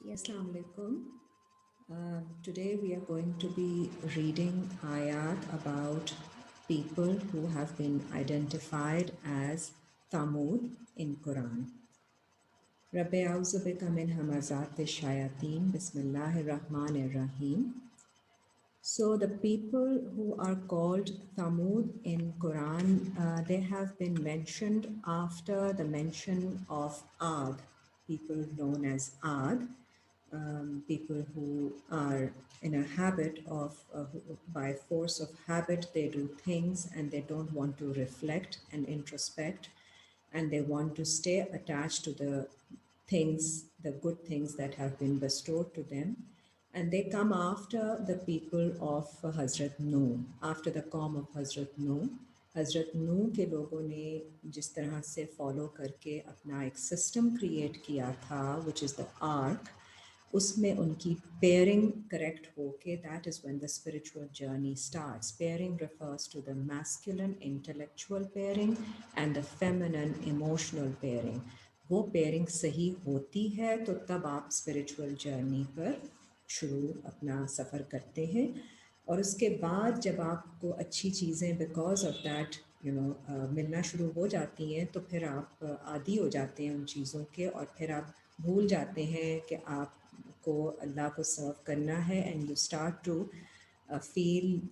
Yes, Assalamu alaikum. Today we are going to be reading ayat about people who have been identified as Thamud in Quran. Rabbi Auzu bika min hamazat shayateen. Bismillahir Rahmanir Rahim. So the people who are called Thamud in Quran, they have been mentioned after the mention of Ad, people known as Ad, people who are in a habit of, by force of habit, they do things and they don't want to reflect and introspect, and they want to stay attached to the things, the good things that have been bestowed to them. And they come after the people of Hazrat Nuh, after the qawm of Hazrat Nuh. हज़रत नूह के लोगों ने जिस तरह से follow करके अपना एक सिस्टम क्रिएट किया था विच इज़ द आर्क, उसमें उनकी पेयरिंग करेक्ट होके that is when the spiritual journey starts. Pairing refers to the masculine intellectual pairing and the feminine emotional pairing. वो पेयरिंग सही होती है तो तब आप स्पिरिचुअल जर्नी पर शुरू अपना सफ़र करते हैं. और उसके बाद जब आपको अच्छी चीज़ें बिकॉज ऑफ दैट मिलना शुरू हो जाती हैं तो फिर आप आदी हो जाते हैं उन चीज़ों के, और फिर आप भूल जाते हैं कि आपको अल्लाह को सर्व करना है. And you start to feel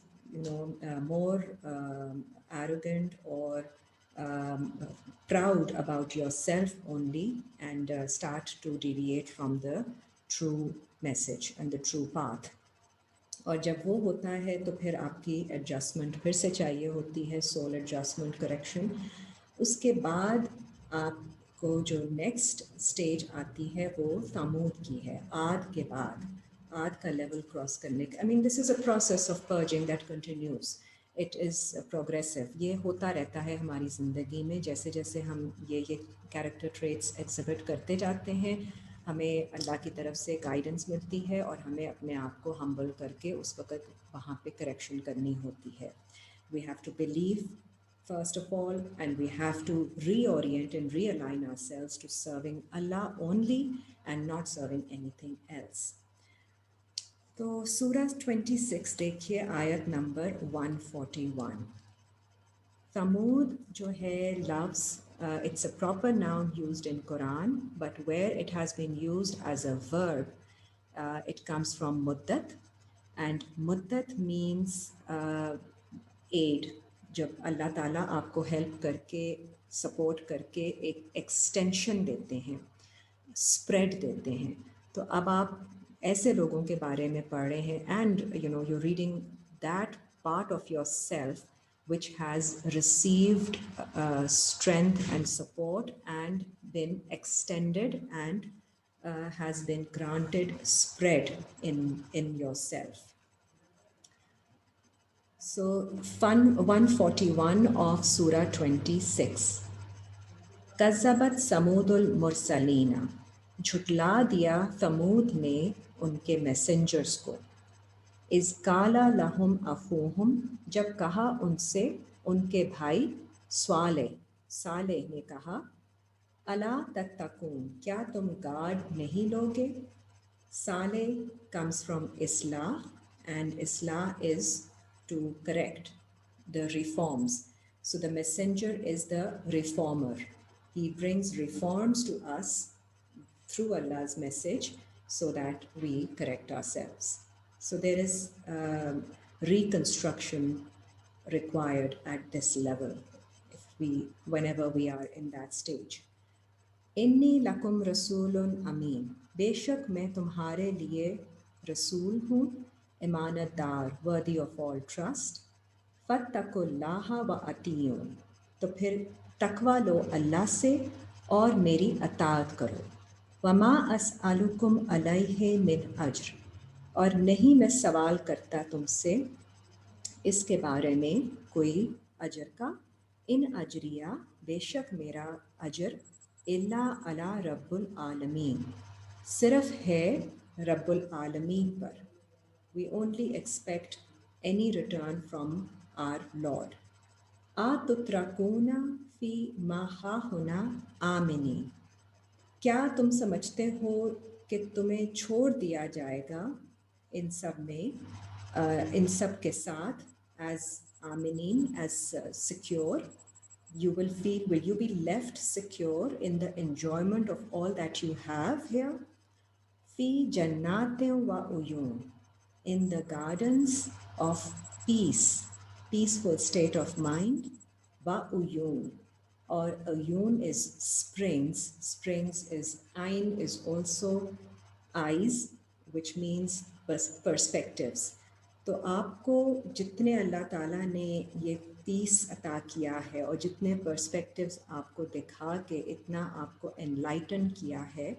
more arrogant or proud about yourself only, and start to deviate from the true message and the true path. और जब वो होता है तो फिर आपकी एडजस्टमेंट फिर से चाहिए होती है, सोल एडजस्टमेंट करेक्शन. उसके बाद आपको जो नेक्स्ट स्टेज आती है वो तमूद की है, आद के बाद, आद का लेवल क्रॉस करने का. I mean this is a process of purging that continues. It is progressive. ये होता रहता है हमारी ज़िंदगी में. जैसे जैसे हम ये कैरेक्टर ट्रेट्स एग्जिबिट करते जाते हैं, हमें अल्लाह की तरफ से गाइडेंस मिलती है और हमें अपने आप को हम्बल करके उस वक़्त वहाँ पे करेक्शन करनी होती है. We have to believe first of all, and we have to reorient and realign ourselves to serving Allah only and not serving anything else. तो सूरह 26 देखिए, आयत नंबर 141. Thamud जो है लफ्ज़, it's a proper noun used in Quran, but where it has been used as a verb, it comes from muddat, and muddat means aid. जब अल्लाह ताला आपको हेल्प करके, सपोर्ट करके एक एक्सटेंशन देते हैं, स्प्रेड देते हैं, तो अब आप ऐसे लोगों के बारे में पढ़ रहे हैं. And you're reading that part of yourself which has received strength and support and been extended and has been granted spread in yourself. So, 141 of Surah 26. कज़्ज़बत समूदुल मुरसलीना, झुटला दिया समूद ने उनके मैसेंजर्स को. इज़ काला लहुम अखूहुम, जब कहा उनसे उनके भाई सालेह ने कहा, अला तत्तकून, क्या तुम गार्ड नहीं लोगे. Saleh comes from islah, and islah is to correct the reforms. So the messenger is the reformer. He brings reforms to us through Allah's message so that we correct ourselves. So there is reconstruction required at this level whenever we are in that stage. इन्नी लकुम रसूलुन अमीन, बेशक मैं तुम्हारे लिए रसूल हूँ, इमानतदार, worthy of all trust. फत्तकुल्लाह व अतीऊन, तो फिर तकवा लो अल्लाह से और मेरी अताअत करो. वमा अस्अलुकुम अलैहि मिन अज्र, और नहीं मैं सवाल करता तुमसे इसके बारे में कोई अजर का. इन अजरिया, बेशक मेरा अजर, इल्ला अला रब्बुल आलमीन, सिर्फ है रब्बुल आलमीन पर. We only expect any return from our Lord. आतुत्रकूना फी मा हाहुना आमिनी, क्या तुम समझते हो कि तुम्हें छोड़ दिया जाएगा इन सब में, इन सब के साथ, as aminin, as secure. You will feel, will you be left secure in the enjoyment of all that you have here? Fi jannatin wa uyun, in the gardens of peace, peaceful state of mind. Wa uyun, or uyun is springs. Springs is, ain is also eyes, which means perspectives. तो आपको जितने अल्लाह ताला ने ये piece अता किया है और जितने पर्सपेक्टिव्स आपको दिखा के इतना आपको एनलाइटन किया है,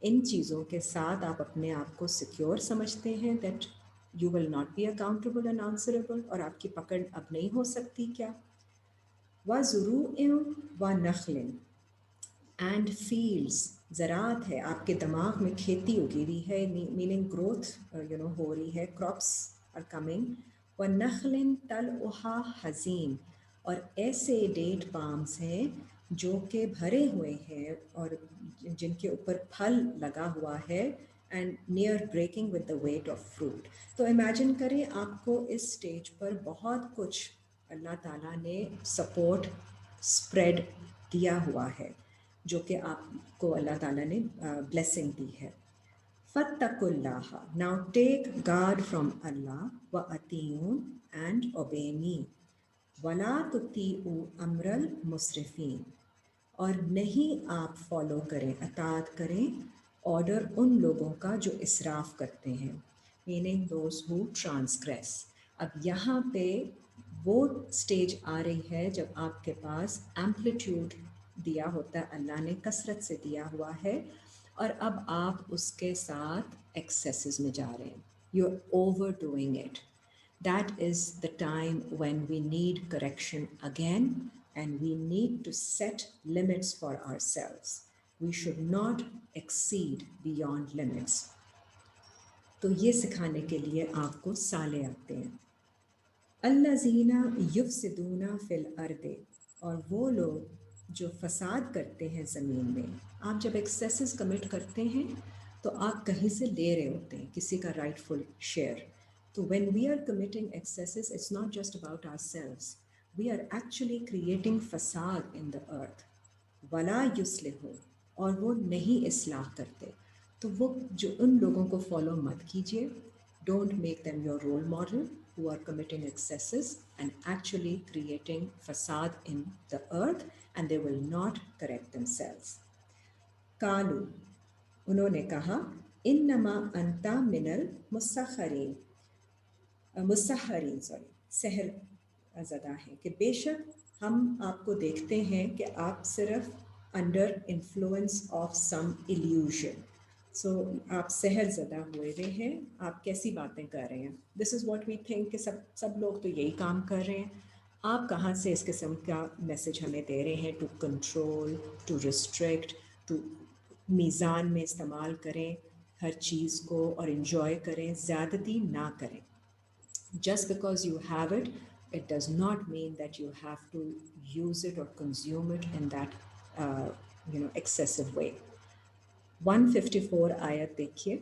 इन चीज़ों के साथ आप अपने आप को सिक्योर समझते हैं that you will not be accountable and answerable, और आपकी पकड़ अब नहीं हो सकती क्या? व ज़ुरूइन व नखलिन, एंड फील्ड्स, ज़रात है, आपके दिमाग में खेती उगी हुई है, मीनिंग ग्रोथ हो रही है, क्रॉप्स आर कमिंग. व नखलिन तलउहा हज़ीम, और ऐसे डेट पाम्स हैं जो कि भरे हुए हैं और जिनके ऊपर फल लगा हुआ है, and near breaking with the weight of fruit. तो इमेजिन करें आपको इस स्टेज पर बहुत कुछ अल्लाह ताला ने सपोर्ट स्प्रेड दिया हुआ है, जो कि आपको अल्लाह ताला ने ब्लेसिंग दी है. फत्तकुल्लाह, now take guard from Allah, wa atiun, and obey me. वला तुतीउ अमरल मुसरिफीन, और नहीं आप फॉलो करें, अतात करें ऑर्डर उन लोगों का जो इसराफ करते हैं, मीनिंग दोज हु ट्रांसग्रेस. अब यहाँ पे वो स्टेज आ रही है जब आपके पास एम्पलीट्यूड दिया होता है, अल्लाह ने कसरत से दिया हुआ है, और अब आप उसके साथ एक्सेसेस में जा रहे हैं, you are overdoing it. That is the time when we need correction again, and we need to set limits for ourselves. We should not exceed beyond limits. तो ये सिखाने के लिए आपको साले आते हैं. अल्लज़ीना युफ़सिदूना फ़िल अर्दे, और वो लोग जो फसाद करते हैं ज़मीन में. आप जब एक्सेसेस कमिट करते हैं तो आप कहीं से ले रहे होते हैं किसी का rightful share. So when we are committing excesses, it's not just about ourselves. We are actually creating fasad in the earth. वला युस्लिहू, और वो नहीं इस्लाह करते. तो वो जो उन लोगों को फॉलो मत कीजिए. Don't make them your role model who are committing excesses and actually creating fasad in the earth, and they will not correct themselves. Kalu, उन्होंने कहा, इन्नमा अंता मिनल मुसख्खरीन, मुसहरीन, सहर ज़दा हैं, कि बेशक हम आपको देखते हैं कि आप सिर्फ under influence of some illusion. So आप सहर ज़दा हुए हुए हैं, आप कैसी बातें कर रहे हैं. This is what we think कि सब लोग तो यही काम कर रहे हैं. आप कहाँ से इस किस्म का मैसेज हमें दे रहे हैं to control, to restrict, to मीज़ान में इस्तेमाल करें हर चीज़ को और इन्जॉय करें, ज़्यादती ना करें. Just because you have it, it does not mean that you have to use it or consume it in that excessive way. 154 आयत देखिए.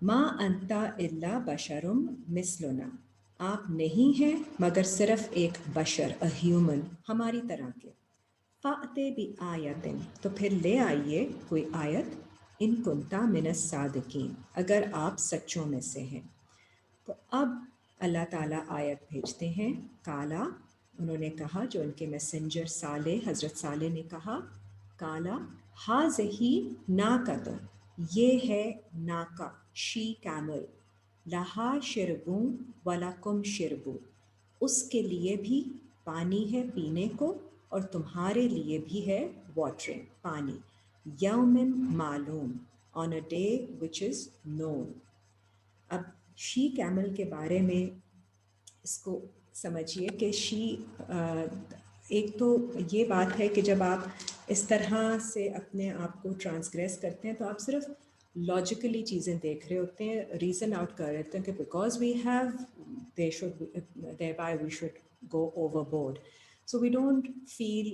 मा अंता इल्ला बशरुम मिसलुना, आप नहीं हैं मगर सिर्फ एक बशर, अ ह्यूमन, हमारी तरह के. फ़ाते बि आयतिन, तो फिर ले आइए कोई आयत, इन कुंता मिनस सादिकीन, अगर आप सच्चों में से हैं. तो अब अल्लाह ताला आयत भेजते हैं. काला, उन्होंने कहा, जो उनके मैसेंजर साले, हज़रत साले ने कहा, काला हाज़ही नाक़तुन, ये है नाका, शी कैमल, लहा शिरबू वलकुम शिरबू, उसके लिए भी पानी है पीने को और तुम्हारे लिए भी है वाटरिंग, पानी. यौमिन मालूम, on a day which is known. अब शी कैमल के बारे में इसको समझिए कि शी, एक तो ये बात है कि जब आप इस तरह से अपने आप को ट्रांसग्रेस करते हैं तो आप सिर्फ लॉजिकली चीज़ें देख रहे होते हैं, रीज़न आउट कर रहे होते हैं कि because we have, they should, thereby we should go overboard. So we don't feel,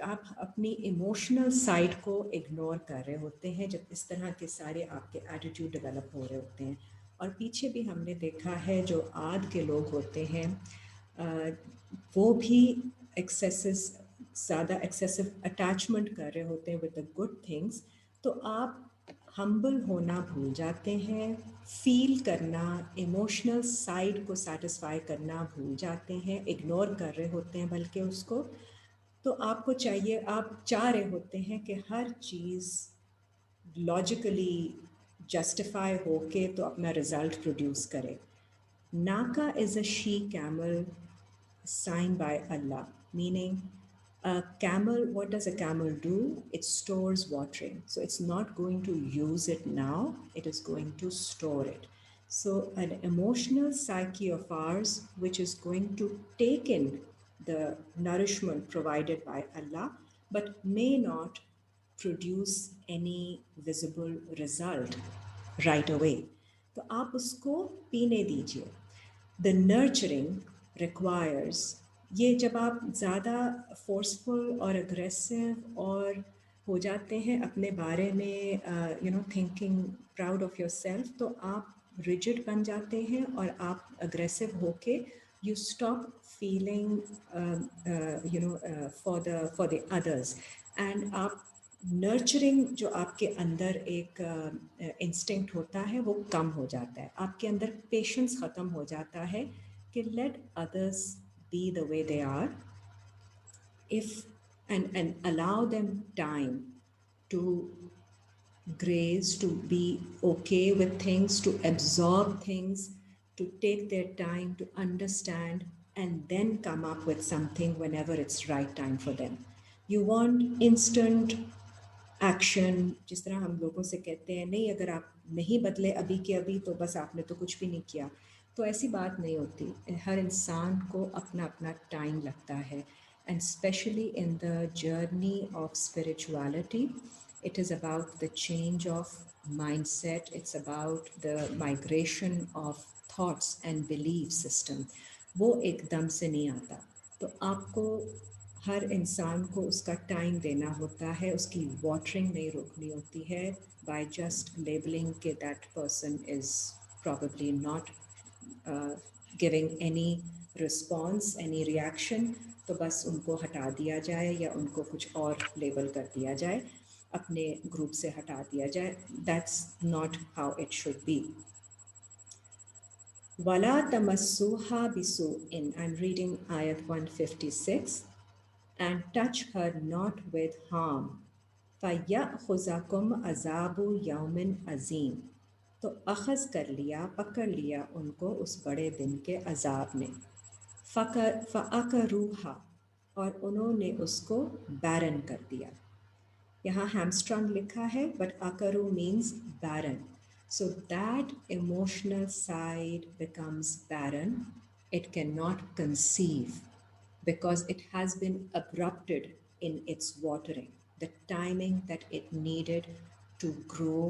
आप अपनी इमोशनल साइड को इग्नोर कर रहे होते हैं जब इस तरह के सारे आपके एटीट्यूड डेवलप हो रहे होते हैं। और पीछे भी हमने देखा है जो आद के लोग होते हैं वो भी एक्सेसिस ज़्यादा एक्सेसिव अटैचमेंट कर रहे होते हैं विद द गुड थिंग्स। तो आप हम्बल होना भूल जाते हैं, फील करना, इमोशनल साइड को सेटिस्फाई करना भूल जाते हैं, इग्नोर कर रहे होते हैं बल्कि उसको। तो आपको चाहिए, आप चाह रहे होते हैं कि हर चीज़ लॉजिकली जस्टिफाई होके तो अपना रिजल्ट प्रोड्यूस करे। नाका is a she camel signed by Allah, meaning a camel, what does a camel do? It stores watering. So it's not going to use it now, it is going to store it. So an emotional psyche of ours, which is going to take in the nourishment provided by Allah, but may not produce any visible result right away. तो आप उसको पीने दीजिए। The nurturing requires, ये जब आप ज़्यादा forceful और अग्रेसिव और हो जाते हैं अपने बारे में, you know thinking proud of your self, तो आप रिजिड बन जाते हैं और आप अग्रेसिव होके you stop feeling you know for the others, and आप नर्चरिंग जो आपके अंदर एक इंस्टिंक्ट होता है वो कम हो जाता है, आपके अंदर पेशेंस ख़त्म हो जाता है कि let others be the way they are, if and allow them time to grace, to be okay with things, to absorb things, to take their time to understand, and then come up with something whenever it's right time for them. You want instant action, जिस तरह हम लोगों से कहते हैं नहीं अगर आप नहीं बदले अभी के अभी तो बस आपने तो कुछ भी नहीं किया, तो ऐसी बात नहीं होती। हर इंसान को अपना अपना टाइम लगता है, and specially in the journey of spirituality, it is about the change of mindset, it's about the migration of thoughts and belief system. वो एकदम से नहीं आता, तो आपको हर इंसान को उसका टाइम देना होता है, उसकी वाटरिंग नहीं रोकनी होती है बाय जस्ट लेबलिंग कि that person is probably not giving any response, any reaction, तो बस उनको हटा दिया जाए या उनको कुछ और लेबल कर दिया जाए, अपने ग्रुप से हटा दिया जाए। That's not how it should be. वला तमस्सूहा बिसूइन, आई एम रीडिंग आयत 156, and touch her not with harm, फ़यअख़ुज़कुम अज़ाबु यौमिन अज़ीम, तो अख़ज़ कर लिया, पकड़ लिया उनको उस बड़े दिन के अज़ाब ने। फ़अक़रूहा, और उन्होंने उसको बैरन कर दिया। यहाँ हैमस्ट्रंग लिखा है, बट अकरू means barren. So that emotional side becomes barren. It cannot conceive because it has been abrupted in its watering, the timing that it needed to grow.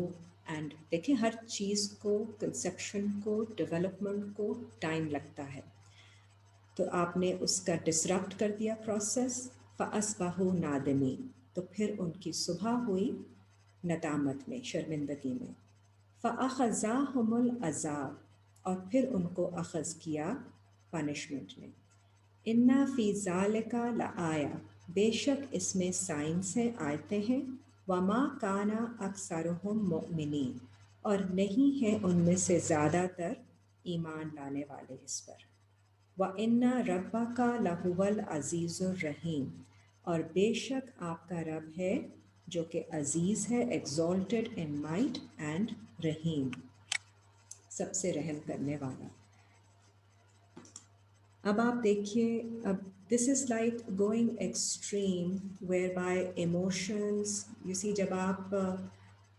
And देखिए हर चीज़ को, कंसेप्शन को, डेवलपमेंट को time लगता है, तो आपने उसका डिसरप्ट कर दिया प्रोसेस। फ़अस्बहू नादिमीन, तो फिर उनकी सुबह हुई नदामत में, शर्मिंदगी में। फ़अख़ज़ाहुमुल अज़ाब, और फिर उनको अख़ज़ किया पनिशमेंट ने। इन्ना फ़ी ज़ालिका लआया, बेशक इसमें साइंस हैं, आयतें हैं। वमा काना अक्सरुहुम मुअमिनीन, और नहीं है उनमें से ज़्यादातर ईमान लाने वाले इस पर। व इन्ना रब्बका लहुवल अज़ीज़ुर रहीम, और बेशक आपका रब है जो कि अज़ीज़ है, एक्सॉल्टेड इन माइट एंड रहीम, सबसे रहम करने वाला। अब आप देखिए, अब this is like going extreme where by emotions, you see, जब आप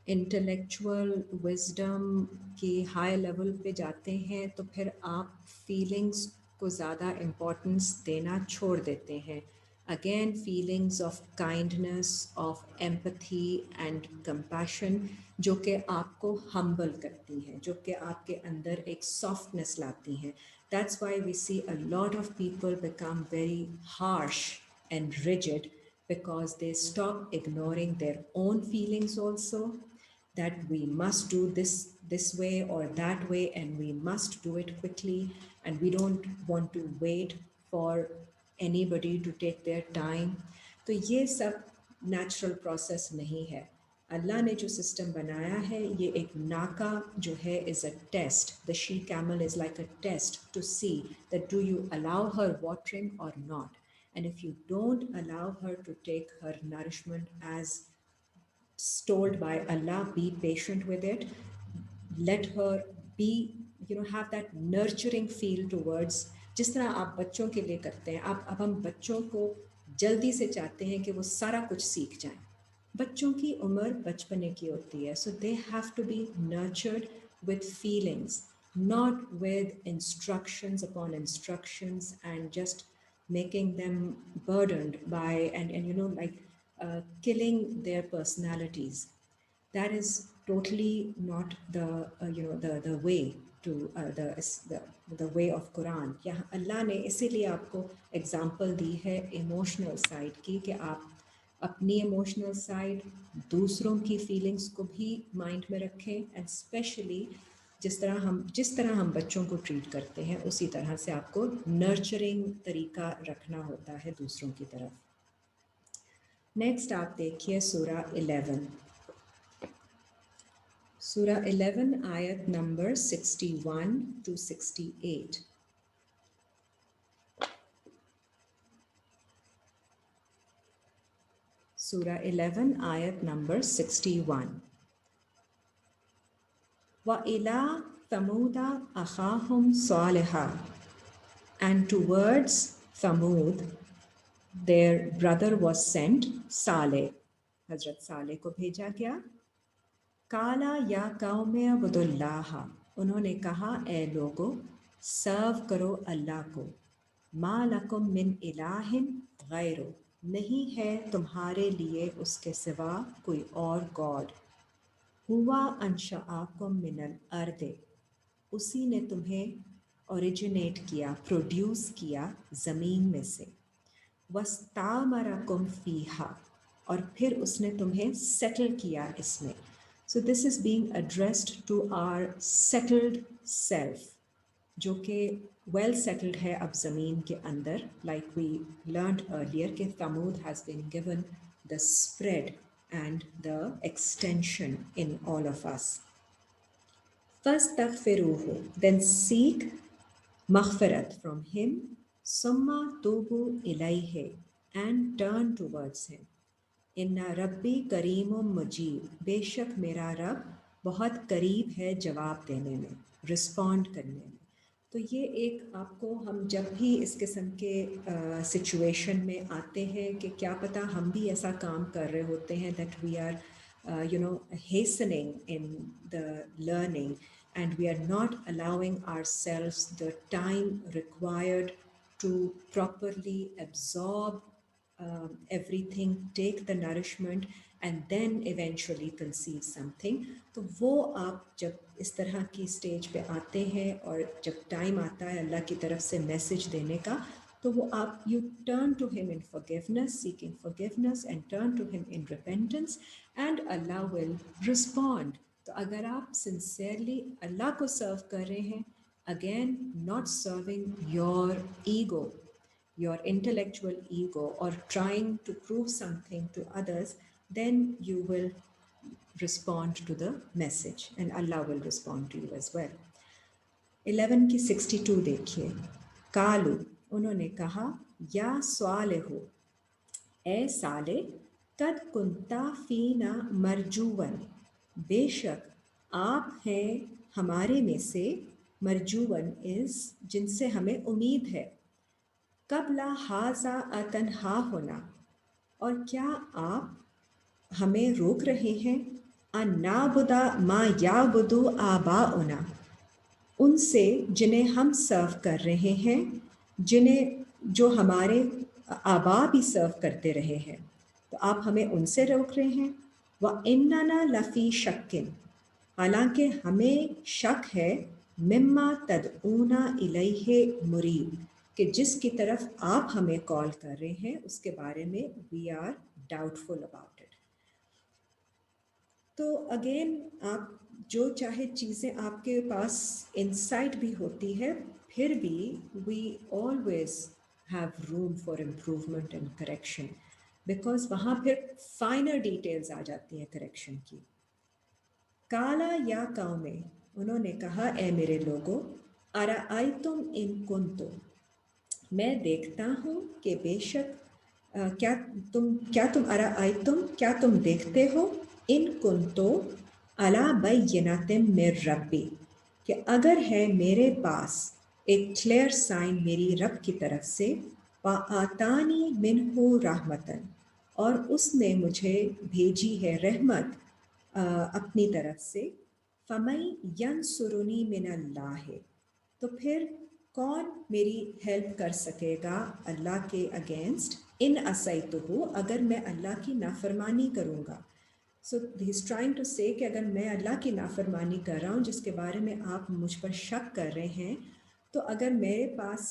इंटेलेक्चुअल विजडम की हाई लेवल पे जाते हैं तो फिर आप फीलिंग्स को ज़्यादा इम्पोर्टेंस देना छोड़ देते हैं। Again feelings of kindness, of empathy and compassion, जो कि आपको हम्बल करती हैं, जो कि आपके अंदर एक सॉफ्टनेस लाती हैं। That's why we see a lot of people become very harsh and rigid because they stop ignoring their own feelings also, that we must do this way or that way and we must do it quickly and we don't want to wait for anybody to take their time. तो ये सब natural process नहीं है. अल्लाह ने जो system बनाया है ये एक नाका जो है is a test. The she camel is like a test to see that do you allow her watering or not. And if you don't allow her to take her nourishment as told by Allah, be patient with it. Let her be, have that nurturing feel towards, जिस तरह आप बच्चों के लिए करते हैं. अब हम बच्चों को जल्दी से चाहते हैं कि वो सारा कुछ सीख जाएं. बच्चों की उम्र बचपने की होती है. So they have to be nurtured with feelings, not with instructions upon instructions and just making them burdened by and like killing their personalities. That is totally not the way to the way of Quran. यहाँ अल्लाह ने इसीलिए आपको example दी है emotional side की कि आप अपनी emotional side, दूसरों की फीलिंग्स को भी माइंड में रखें एंड स्पेशली जिस तरह हम बच्चों को ट्रीट करते हैं उसी तरह से आपको नर्चरिंग तरीका रखना होता है दूसरों की तरफ. नेक्स्ट आप देखिए सूरा 11. सूरा 11 आयत number 61 to 68. Surah 11 ayat number 61. وَإِلَىٰ ثَمُودَ أَخَاهُمْ صَالِحًا. And towards Thamud their brother was sent, Saleh. Hazrat Saleh को भेजा गया. काला या कौमे अब्दुल्लाह. उन्होंने कहा ए लोगो सर्व करो अल्लाह को. मा लकुम मिन इलाहिन गैरो. नहीं है तुम्हारे लिए उसके सिवा कोई और गॉड. हुआ अंशआकुम मिनल अर्दे. उसी ने तुम्हें ओरिजिनेट किया, प्रोड्यूस किया ज़मीन में से. वस्तामरकुम फीहा. और फिर उसने तुम्हें सेटल किया इसमें. So this is being addressed to our settled self जो कि वेल सेटल्ड है अब ज़मीन के अंदर. लाइक वी लर्नड अर्लियर कि तमूद has been given the spread and the extension in all of us. फस्तगफिरूहु. देन सीक मग़फ़िरत फ्रॉम हिम. सुम्मा तूबू इलैहि. And turn towards him. इन्ना रब्बी करीमुम मुजीब. बेशक मेरा रब बहुत करीब है जवाब देने में, रिस्पॉन्ड करने में. तो ये एक आपको हम जब भी इस किस्म के सिचुएशन में आते हैं कि क्या पता हम भी ऐसा काम कर रहे होते हैं that we are hastening in the learning and we are not allowing ourselves the time required to properly absorb everything, take the nourishment and then eventually conceive something. तो वो आप जब इस तरह की स्टेज पे आते हैं और जब टाइम आता है अल्लाह की तरफ से मैसेज देने का, तो वो आप you turn to him in forgiveness, seeking forgiveness and turn to him in repentance and Allah will respond. तो अगर आप sincerely अल्लाह को सर्व कर रहे हैं, again not serving your ego, your intellectual ego or trying to prove something to others, then you will respond to the message and Allah will respond to you as well. 11 की 62 देखिए. कालू. उन्होंने कहा या सालेहु. ए साले. कद कुंता फीना मरजूवन. बेशक आप हैं हमारे में से. मरजूवन इस जिनसे हमें उम्मीद है. कबला हाजा अतनहा होना. और क्या आप हमें रोक रहे हैं अन्नाबुदा मा याबुदु आबाउना. उनसे जिन्हें हम सर्व कर रहे हैं, जो हमारे आबा भी सर्व करते रहे हैं. तो आप हमें उनसे रोक रहे हैं. व इन्नना लफ़ी शक्किन. हालांकि हमें शक है मिम्मा तदऊना इलैहि मुरीब. کہ جس کی طرف آپ ہمیں کال کر رہے ہیں اس کے بارے میں we are doubtful about it. تو اگین آپ جو چاہے چیزیں آپ کے پاس انسائٹ بھی ہوتی ہے پھر بھی we always have room for improvement and correction because وہاں پھر فائنر ڈیٹیلز آ جاتی ہیں کریکشن کی. کالا یا قوم انہوں نے کہا اے میرے لوگوں ارائیتم ان کنتم میں دیکھتا ہوں کہ بے شک کیا تم ارائیتم کیا تم دیکھتے ہو ان کنتو علی بینۃ من ربی کہ اگر ہے میرے پاس ایک کلیئر سائن میری رب کی طرف سے وآتانی منہ رحمتاً اور اس نے مجھے بھیجی ہے رحمت اپنی طرف سے فَمَن يَنْصُرُنِي مِنَ اللَّهِ تو پھر کون میری ہیلپ کر سکے گا اللہ کے اگینسٹ ان عصیتہ اگر میں اللہ کی نافرمانی کروں گا. سو ہی از ٹرائنگ ٹو سے کہ اگر میں اللہ کی نافرمانی کر رہا ہوں جس کے بارے میں آپ مجھ پر شک کر رہے ہیں تو اگر میرے پاس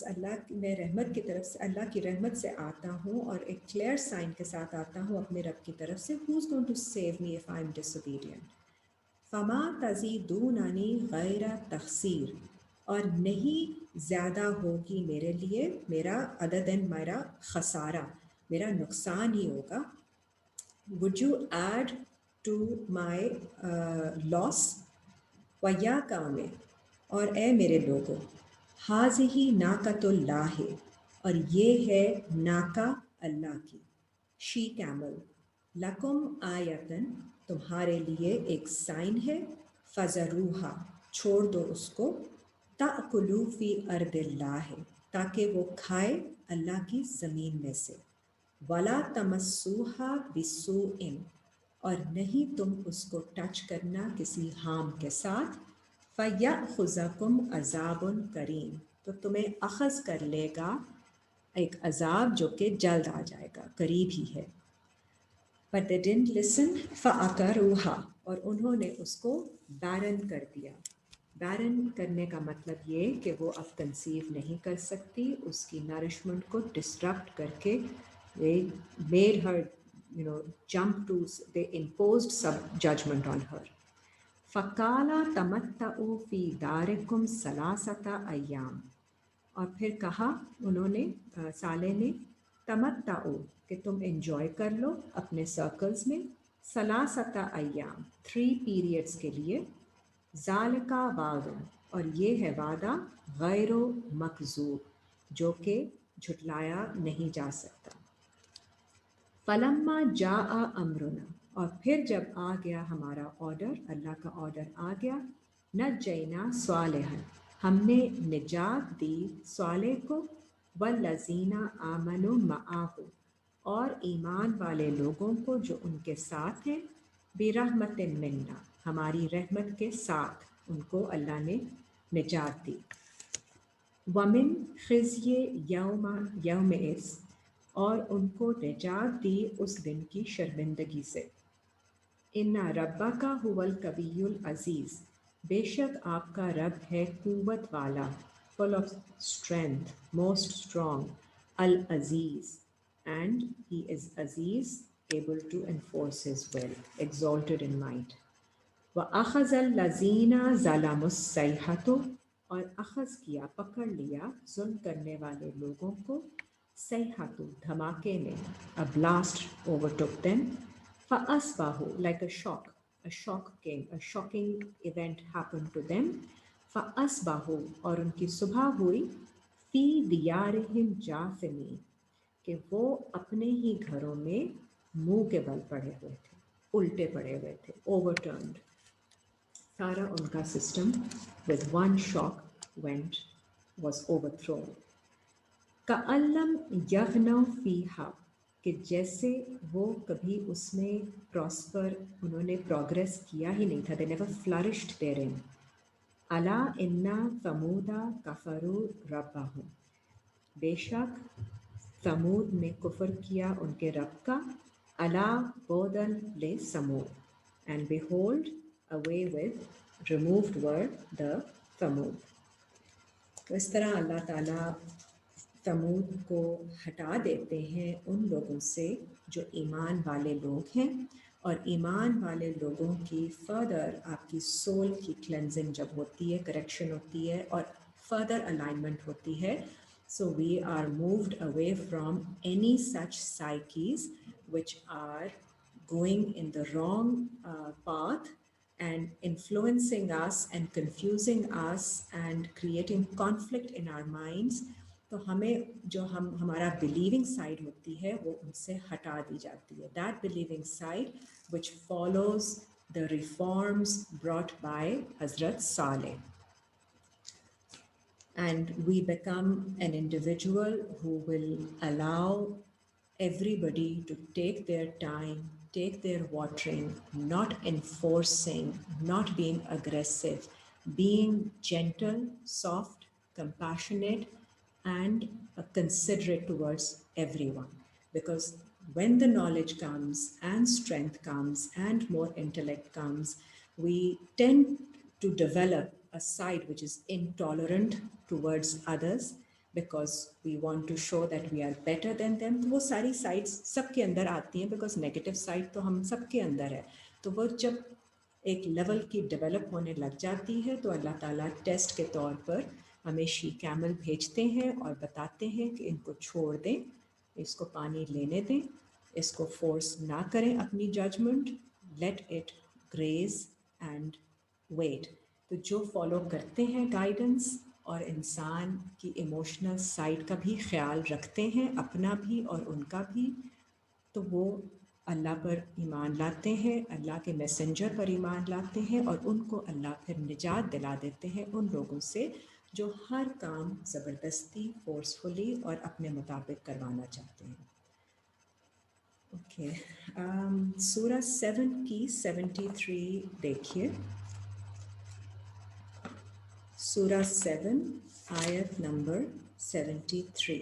میں رحمت کی طرف سے اللہ کی رحمت سے آتا ہوں اور ایک کلیئر سائن کے ساتھ آتا ہوں اپنے رب کی طرف سے who is going to save me if I am disobedient. فما تزیدوننی غیر تخسیر اور نہیں زیادہ ہوگی میرے لیے میرا other than میرا خسارہ میرا نقصان ہی ہوگا. would you add to my loss وَيَا قَوْمِ اور اے میرے لوگوں حاذِهِ ناقۃ اللہ اور یہ ہے ناقہ اللہ کی شی کیمل لکم آیتن تمہارے لیے ایک سائن ہے فَذَرُوہا چھوڑ دو اس کو تَأْکُلُوا فِی أَرْضِ اللہ تاکہ وہ کھائے اللہ کی زمین میں سے وَلَا تَمَسُّوهَا بِسُوءٍ اور نہیں تم اس کو ٹچ کرنا کسی ہارم کے ساتھ فَيَأْخُذَكُمْ عَذَابٌ قَرِيبٌ تو تمہیں اخذ کر لے گا ایک عذاب جو کہ جلد آ جائے گا قریب ہی ہے. But they didn't listen فَأَقَرُوهَا اور انہوں نے اس کو بیرن کر دیا. بیرن کرنے کا مطلب یہ کہ وہ اب کنسیو نہیں کر سکتی اس کی نرشمنٹ کو ڈسٹرپٹ کر کے they made her jump to they imposed some judgment on her. فَقَالَ تَمَتَّعُوا فِي دَارِكُمْ ثَلَاثَةَ أَيَّامٍ اور پھر کہا انہوں نے صالح نے تمتعوا کہ تم انجوائے کر لو اپنے سرکلز میں ثلاثة ایام 3 پیریڈز کے لیے ذالک وعد اور یہ ہے وعدہ غیر مکذوب جو کہ جھٹلایا نہیں جا سکتا. فلما جاء امرنا اور پھر جب آ گیا ہمارا آرڈر اللہ کا آرڈر آ گیا نجینا صالحا ہم نے نجات دی صالح کو والذین آمنوا معہ اور ایمان والے لوگوں کو جو ان کے ساتھ ہیں برحمت منا ہماری رحمت کے ساتھ ان کو اللہ نے نجات دی. ومن خزی یومئذ اور ان کو نجات دی اس دن کی شرمندگی سے. ان ربک هو القوی العزیز بے شک آپ کا رب ہے قوت والا full of strength most strong Aziz and he is Aziz able to enforce his will exalted in might. وَأَخَذَ الَّذِينَ ظَلَمُوا الصَّيْحَةُ اور اخذ کیا پکڑ لیا ظلم کرنے والے لوگوں کو صیحۃ دھماکے نے a blast overtook them فَأَصْبَحُوا like a shock came a shocking event happened to them فَأَصْبَحُوا اور ان کی صبح ہوئی فی دیارہم جاثمین کہ وہ اپنے ہی گھروں میں منہ کے بل پڑے ہوئے تھے الٹے پڑے ہوئے تھے overturned سارا ان کا system with one shock was overthrown. کَأَن لَّمْ يَغْنَوْا فِيهَا کہ جیسے وہ کبھی اس میں انہوں نے پروگریس کیا ہی نہیں تھا they never flourished therein. أَلَا إِنَّ ثَمُودَ كَفَرُوا رَبَّهُمْ بے شک ثمود نے کفر کیا ان کے رب کا أَلَا بُعْدًا لِثَمُودَ and behold away with removed were the ثمود. تو اس طرح اللہ تعالیٰ तमूद को हटा देते हैं उन लोगों से जो ईमान वाले लोग हैं, और ईमान वाले लोगों की फर्दर आपकी सोल की क्लेंजिंग जब होती है, करेक्शन होती है और फर्दर अलाइनमेंट होती है. So we are moved away from any such psyches which are going in the wrong path and influencing us and confusing us and creating conflict in our minds. तो हमें जो हमारा believing side होती है वो उनसे हटा दी जाती है. That believing side which follows the reforms brought by Hazrat Saleh. And we become an individual who will allow everybody to take their time, take their watering, not enforcing, not being aggressive, being gentle, soft, compassionate, and considerate towards everyone. Because when the knowledge comes and strength comes and more intellect comes, we tend to develop a side which is intolerant towards others because we want to show that we are better than them. तो वो सारी sides सबके अंदर आती हैं because negative side तो हम सबके अंदर है. तो वो जब एक लेवल की डेवलप होने लग जाती है तो अल्लाह ताला टेस्ट के तौर पर हमें शी कैमल भेजते हैं और बताते हैं कि इनको छोड़ दें, इसको पानी लेने दें, इसको फोर्स ना करें अपनी judgement, let it graze and wait. तो जो फॉलो करते हैं गाइडेंस और इंसान की इमोशनल साइड का भी ख्याल रखते हैं, अपना भी और उनका भी, तो वो अल्लाह पर ईमान लाते हैं, अल्लाह के मैसेंजर पर ईमान लाते हैं और उनको अल्लाह फिर निजात दिला देते हैं उन लोगों से जो हर काम ज़बरदस्ती, फोर्सफुली और अपने मुताबिक करवाना चाहते हैं. ओके, सूरा 7 की 73 देखिए. सूरा 7 आयत नंबर 73.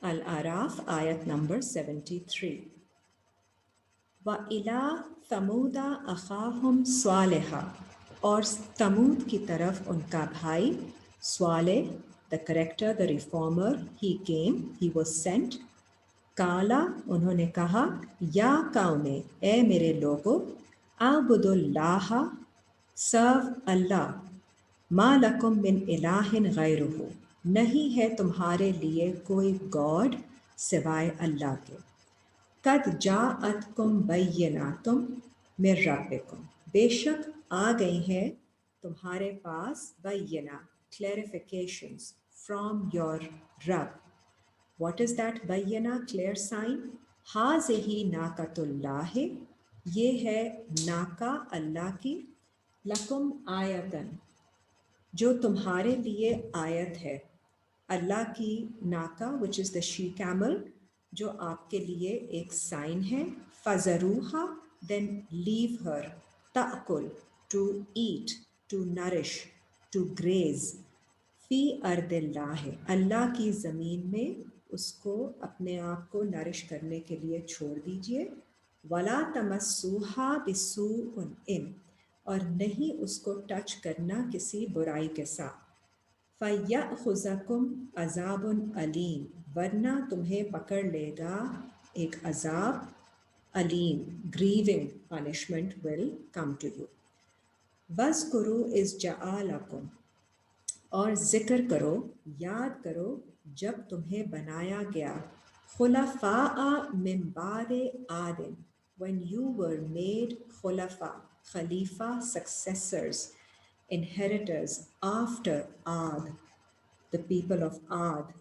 Al-Araf ayat number 73. व इला तमूदा अखाहुम स्वालिहा, और तमूद की तरफ उनका भाई स्वाले, the character, the reformer, he came, he was sent. काला, उन्होंने कहा, या कौमे, ए मेरे लोगो, आबुदुल्लाह, सर्व अल्लाह, मा लकुम मिन इलाहिन गैरुहु, नहीं है तुम्हारे लिए कोई गॉड सिवाय अल्लाह के. कद जाअतकुम बय्यनातुम मिर रब्बिकुम, बेशक आ गई हैं तुम्हारे पास बय्यना, clarifications from your Rabb. What is that bayyana, clear sign? हाज़िही नाकतुल्लाह, ये है नाका अल्लाह की, लकुम आयतन, जो तुम्हारे लिए आयत है. अल्लाह की नाका which is the she camel, जो आपके लिए एक साइन है. फ़ज़रूहा, then leave her. ताकुल, to eat, to nourish, to graze. फ़ी अर्दिल्लाह, अल्लाह की ज़मीन में उसको अपने आप को नरिश करने के लिए छोड़ दीजिए. वला तमस्सूहा बिसूइन, और नहीं उसको टच करना किसी बुराई के साथ. फ़यअख़ुज़कुम अज़ाबुन अलीम, वरना तुम्हें पकड़ लेगा एक अज़ाब अलीम, grieving punishment will come to you. वज़कुरू इज़ जअलकुम, और ज़िक्र करो, याद करो जब तुम्हें बनाया गया. खुलफ़ाअ मिन बादे आदिन, when you were made खुलफ़ा, Khalifa, successors, inheritors after Ad, the people of Ad,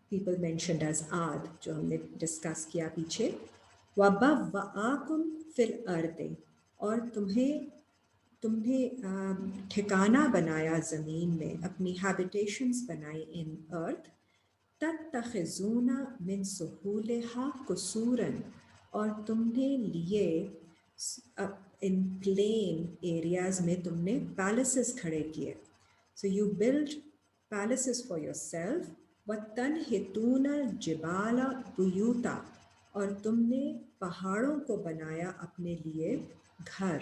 people mentioned as Ad, जो हमने डिस्कस किया पीछे. वबव्वआकुम फिल अर्दे, और तुमने ठिकाना बनाया ज़मीन में, अपनी हैबिटेशंस बनाई इन अर्थ. तत्तखिज़ूना मिन सुहूलिहा कुसूरन, और तुमने लिए इन प्लेन एरियाज़ में तुमने पैलेसेस खड़े किए. So you build palaces for yourself. वतनहितूना जिबाला बुयूता, और तुमने पहाड़ों को बनाया अपने लिए घर.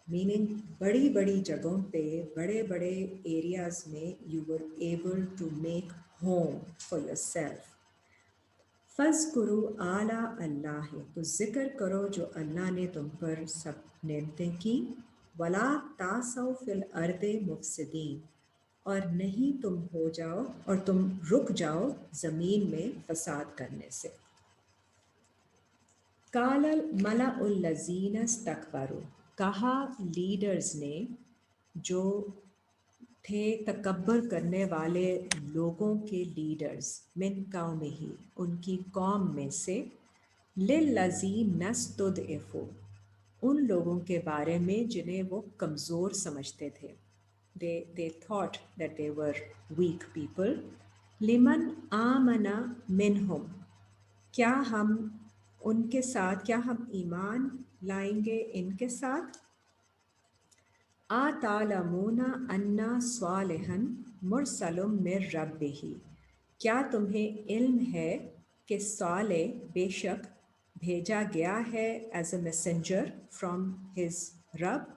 मीनिंग बड़ी बड़ी जगहों पे, बड़े बड़े एरियाज में you were able to make home for yourself. फ़ज़्कुरू आला अल्लाह, तो ज़िक्र करो जो अल्लाह ने तुम पर सब नेमतें की। वला तासौ फिल अर्दे मुफ़सिदीन, और नहीं तुम हो जाओ और तुम रुक जाओ ज़मीन में फसाद करने से। कालल मलाउल लज़ीन इस्तकबरू, कहा लीडर्स ने जो थे तकब्बर करने वाले लोगों के लीडर्स, मिन कौमिही, उनकी कौम में से, लिल्लज़ीन नस्तुदइफ़ू, उन लोगों के बारे में जिन्हें वो कमज़ोर समझते थे। They thought that they were weak people. लिमन आमना मिनहुम, क्या हम उनके साथ, क्या हम ईमान लाएंगे इनके साथ। आतालमूना अन्ना स्वालिहन मुरसलुम मिर रब्बिही, क्या तुम्हें इल्म है कि साले बेशक भेजा गया है as a messenger from his रब।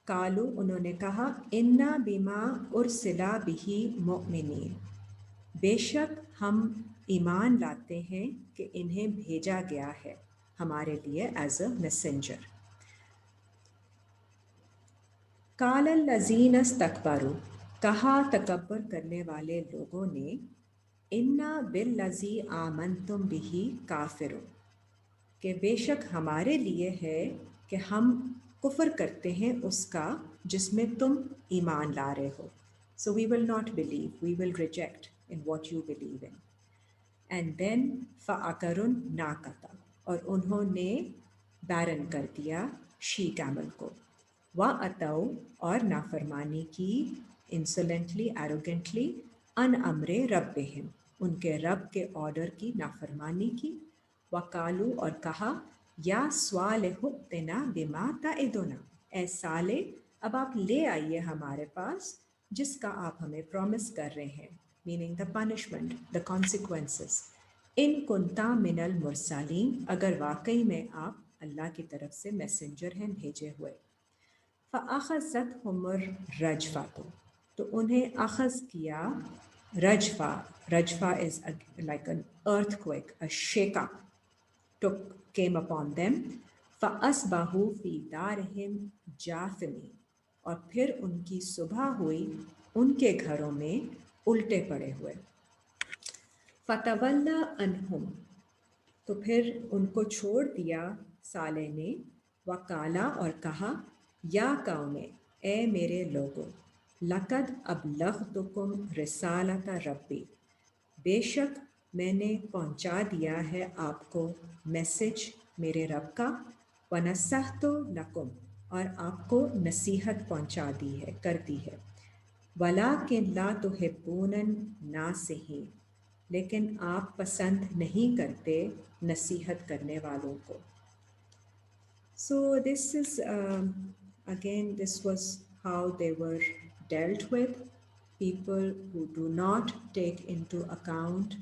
कालू, उन्होंने कहा, इन्ना बिमा उरसिला बिही मुमिनीन, बेशक हम ईमान लाते हैं कि इन्हें भेजा गया है हमारे लिए एज अ मैसेंजर। कालल लज़ीन इस्तकबरू, कहा तकब्बर करने वाले लोगों ने, इन्ना बिल्लज़ी आमनतुम बिही काफिरुन, कि बेशक हमारे लिए है कि हम कुफ्र करते हैं उसका जिसमें तुम ईमान ला रहे हो। So we will not believe, we will reject in what you believe in. And then फ़अकरुन नाकता, और उन्होंने बैरन कर दिया शी कैमल को। व अतौ, और नाफरमानी की, इंसोलेंटली, एरोगेंटली, अन अमरे रब्बिहिम, उनके रब के ऑर्डर की नाफरमानी की। वकालू, और कहा, या स्वालिहु तना बिमा ताइदुना, ए साले अब आप ले आइए हमारे पास जिसका आप हमें प्रॉमिस कर रहे हैं, meaning the punishment, the consequences. इन कुंता मिनल मुरसलीन, अगर वाकई में आप अल्लाह की तरफ से मैसेंजर हैं भेजे हुए। फ़अख़ज़तहुमुर रजफ़ा, तो उन्हें अख़ज़ किया रजफ़ा। रजफ़ा is like an earthquake, a shake-up came upon them। फ़अस्बहू फ़ी दारिहिम जाफ़िमीन, और फिर उनकी सुबह हुई उनके घरों में उल्टे पड़े हुए। फ़तवल्ला अन्हुम, तो फिर उनको छोड़ दिया साले ने। वकाला, और कहा, या कौमे, ए मेरे लोगों, लक़द अबलग़तुकुम रिसालत रब्बी, बेशक मैंने पहुंचा दिया है आपको मैसेज मेरे रब का। वनसहतु लकुम, और आपको नसीहत पहुंचा दी है, कर दी है। वलाकिन ला तुहिब्बूनन नासिहीन, लेकिन आप पसंद नहीं करते नसीहत करने वालों को। So this is again, this was how they were dealt with, people who do not take into account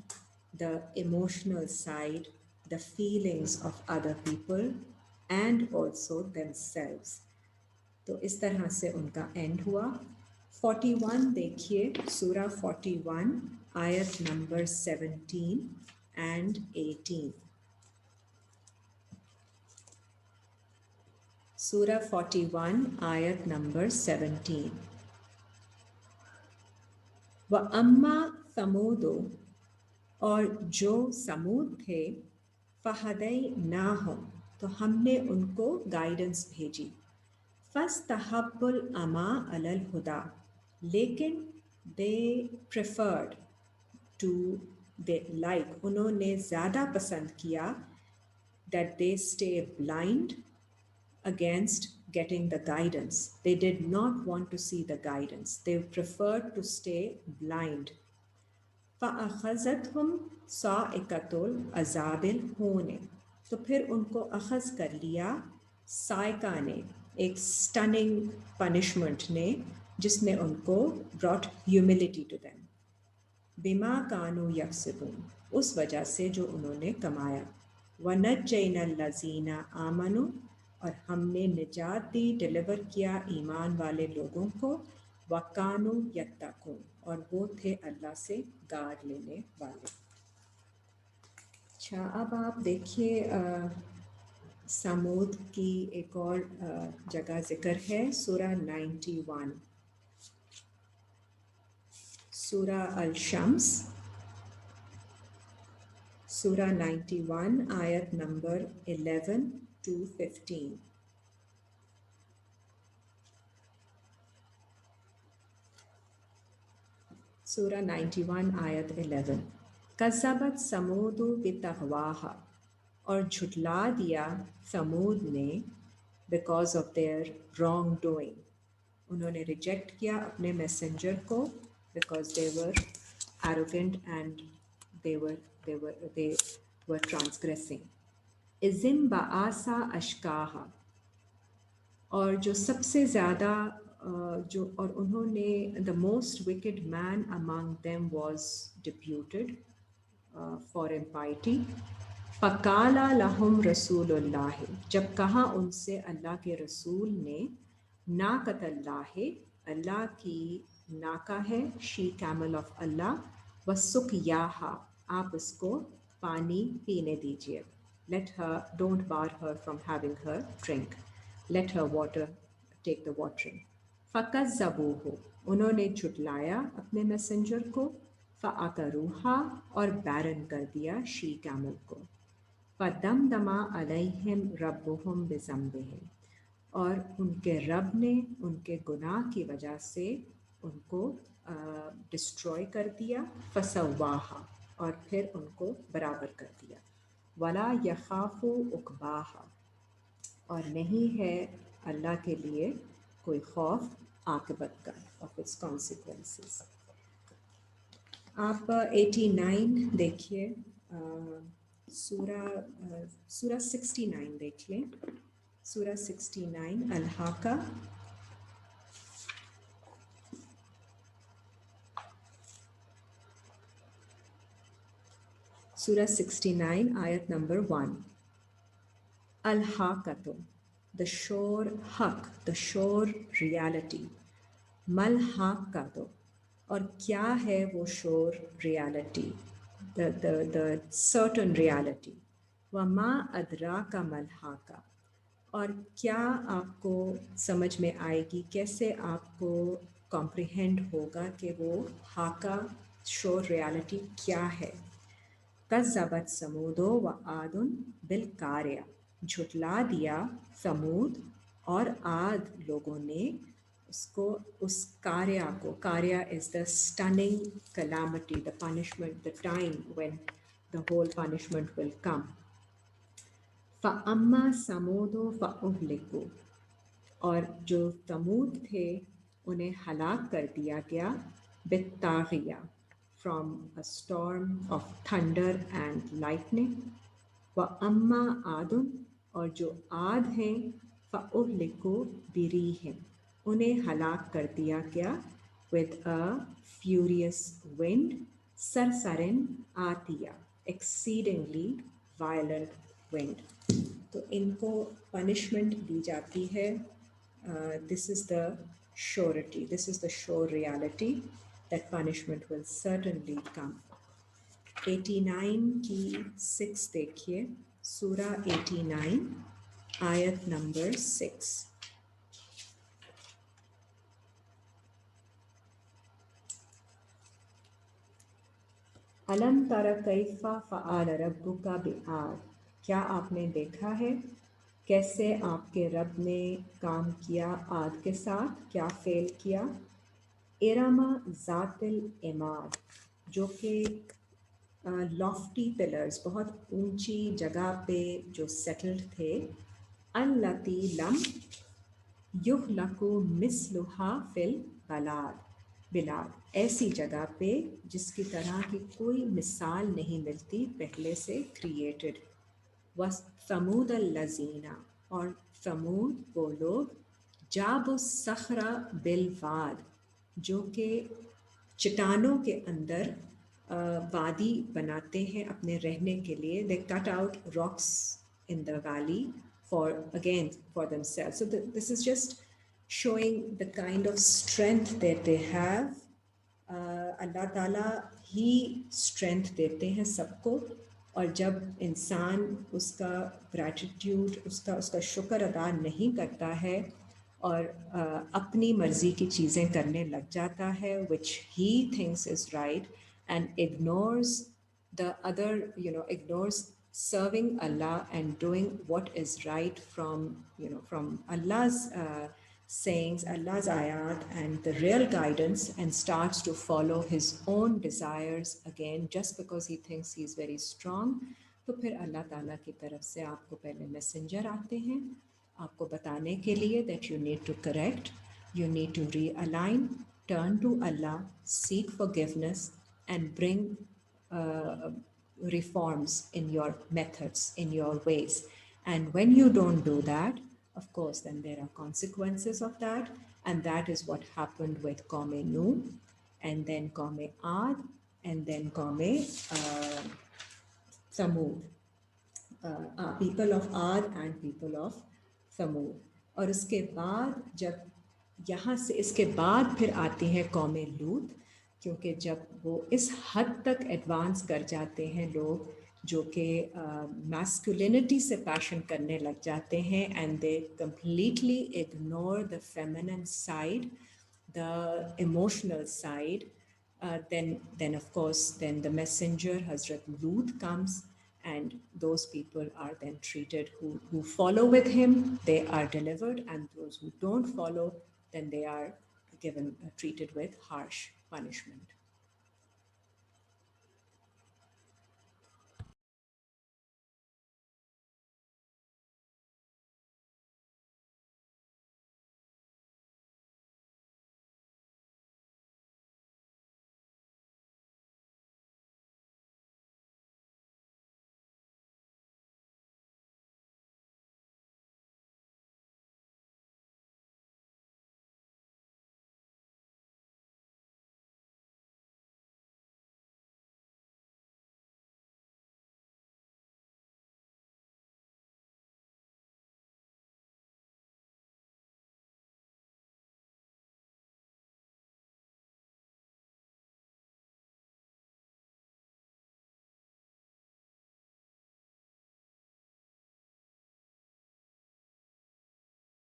the emotional side, the feelings of other people and also themselves. तो इस तरह से उनका एंड हुआ। 41 देखिए, सूरा 41 आयत नंबर 17 and 18। सूरा 41 आयत नंबर 17। व अम्मा समूदो, और जो समूद थे, फ़हदै ना हो, तो हमने उनको गाइडेंस भेजी। फ़स्तहब्बुल अमा अलल हुदा, लेकिन दे प्रेफर्ड टू, दे लाइक, उन्होंने ज़्यादा पसंद किया, that they stay blind against getting the guidance. They did not want to see the guidance. They preferred to stay blind. فَأَخَذَتْهُمْ صَاعِقَةُ الْعَذَابِ الْهُونِ, तो फिर उनको अखज़ कर लिया साइका ने, एक स्टनिंग पनिशमेंट ने, जिसने उनको brought humility to them। बिमा कानू यक्सिबून, उस वजह से जो उन्होंने कमाया। वनज्जैनल लज़ीना आमनु, اور ہم نے نجات دی، ڈلیور کیا ایمان والے لوگوں کو، وکانو یتقون، اور وہ تھے اللہ سے گارڈ لینے والے۔ اچھا، اب آپ دیکھیے سمود کی ایک اور جگہ ذکر ہے، سورہ 91، سورہ الشمس، سورہ 91 آیت نمبر 11 to 15۔ سورہ 91 آیت 11، کذبت ثمود بطغواہا، اور جھٹلا دیا ثمود نے because of their wrongdoing, انہوں نے ریجیکٹ کیا اپنے میسنجر کو because they were arrogant and they were transgressing۔ اذن بعاصا اشکاہا، اور جو سب سے زیادہ اور انہوں نے the most wicked man among them was deputed for impiety۔ فقالا لہم رسول اللہ، جب کہا ان سے اللہ کے رسول نے، ناقۃ اللہ، اللہ کی ناکہ ہے، شی کیمل آف اللہ، وسقیاہا، آپ اس کو پانی پینے دیجیے، let her don't bar her from having her drink، let her water take the watering۔ فَكَذَّبُوهُ، انہوں نے جھٹلایا اپنے میسنجر کو، فَعَقَرُوهَا، اور بیرن کر دیا شی کیمل کو، فَدَمْدَمَ عَلَيْهِمْ رَبُّهُمْ بِذَنبِهِمْ، اور ان کے رب نے ان کے گناہ کی وجہ سے ان کو ڈسٹروائے کر دیا، فَسَوَّاهَا، اور پھر ان کو برابر کر دیا، وَلَا يَخَافُ عُقْبَاهَا، اور نہیں ہے اللہ کے لیے کوئی خوف عاقبت کا، of its consequences۔ آپ 89 دیکھیے، سورہ 69 دیکھ لیں، سورہ 69 الحاقہ، سورہ 69 آیت نمبر 1، الحاقۃ، the sure حق، the sure reality، ملحاقۃ، اور کیا ہے وہ sure reality، the certain reality، وما ادراک ملحاقہ، اور کیا آپ کو سمجھ میں آئے گی، کیسے آپ کو کمپریہینڈ ہوگا کہ وہ حاقہ شور ریالٹی کیا ہے۔ کذبت ثمود و عاد بالقاریہ، جھٹلا دیا ثمود اور عاد لوگوں نے اس قاریہ کو، قاریہ is the stunning calamity, the punishment, the time when the whole punishment will come۔ فَأَمَّا ثَمُودُ فَأُهْلِكُوا، اور جو ثمود تھے انہیں ہلاک کر دیا گیا، بالطاغیہ، from a storm of thunder and lightning۔ وَأَمَّا عَادٌ، اور جو عاد ہیں، فَأُهْلِكُوا بِرِيحٍ، انہیں ہلاک کر دیا گیا with a furious wind، سرسرن آتیہ، exceedingly violent wind۔ تو ان کو پنشمنٹ دی جاتی ہے، this is the surety, this is the sure reality that punishment will certainly come۔ 89 کی 6 دیکھیے، سورہ 89 آیت نمبر 6، الم تر کیف فعل ربک بعاد، کیا آپ نے دیکھا ہے کیسے آپ کے رب نے کام کیا عاد کے ساتھ، کیا فعل کیا۔ ارم ذات العماد، جو کہ لافٹی پلرز، بہت اونچی جگہ پہ جو سیٹلڈ تھے، التی لم یخلق مثلها فی البلاد، ایسی جگہ پہ جس کی طرح کی کوئی مثال نہیں ملتی پہلے سے کریٹڈ۔ وَثَمُودَ الَّذِينَ، اور ثمود وہ لوگ، جابوا الصخر بالواد، جو کہ چٹانوں کے اندر وادی بناتے ہیں اپنے رہنے کے لیے، they cut out rocks in the valley for themselves. So this is just showing the kind of strength that they have. अल्लाह ताला ही स्ट्रेंथ देते हैं सबको, और जब इंसान उसका ग्रैटिट्यूड, उसका शुक्र अदा नहीं करता है और अपनी मर्ज़ी की चीज़ें करने लग जाता है, which he thinks is right, and ignores the other, ignores serving Allah and doing what is right from Allah's sayings, Allah's ayat, and the real guidance, and starts to follow his own desires again just because he thinks he is very strong. तो फिर अल्लाह ताला की तरफ से आपको पहले messenger आते हैं आपको बताने के लिए that you need to correct, you need to realign, turn to Allah, seek forgiveness, and bring uh, reforms in your methods, in your ways. And when you don't do that, of course, then there are consequences of that. And that is what happened with Qaume Nuh, and then Qaume Ad, and then Qaume Thamud. People of Ad and people of Thamud. और उसके बाद जब यहाँ से इसके बाद फिर आती हैं कौमे लूत, क्योंकि जब वो इस हद तक एडवांस कर जाते हैं लोग जो कि मैस्कुलिनिटी से पैशन करने लग जाते हैं, and they completely ignore the feminine side, the emotional side, then of course, then the messenger Hazrat Lut comes, and those people are then treated, who follow with him, they are delivered, and those who don't follow, then they are given treated with harsh punishment.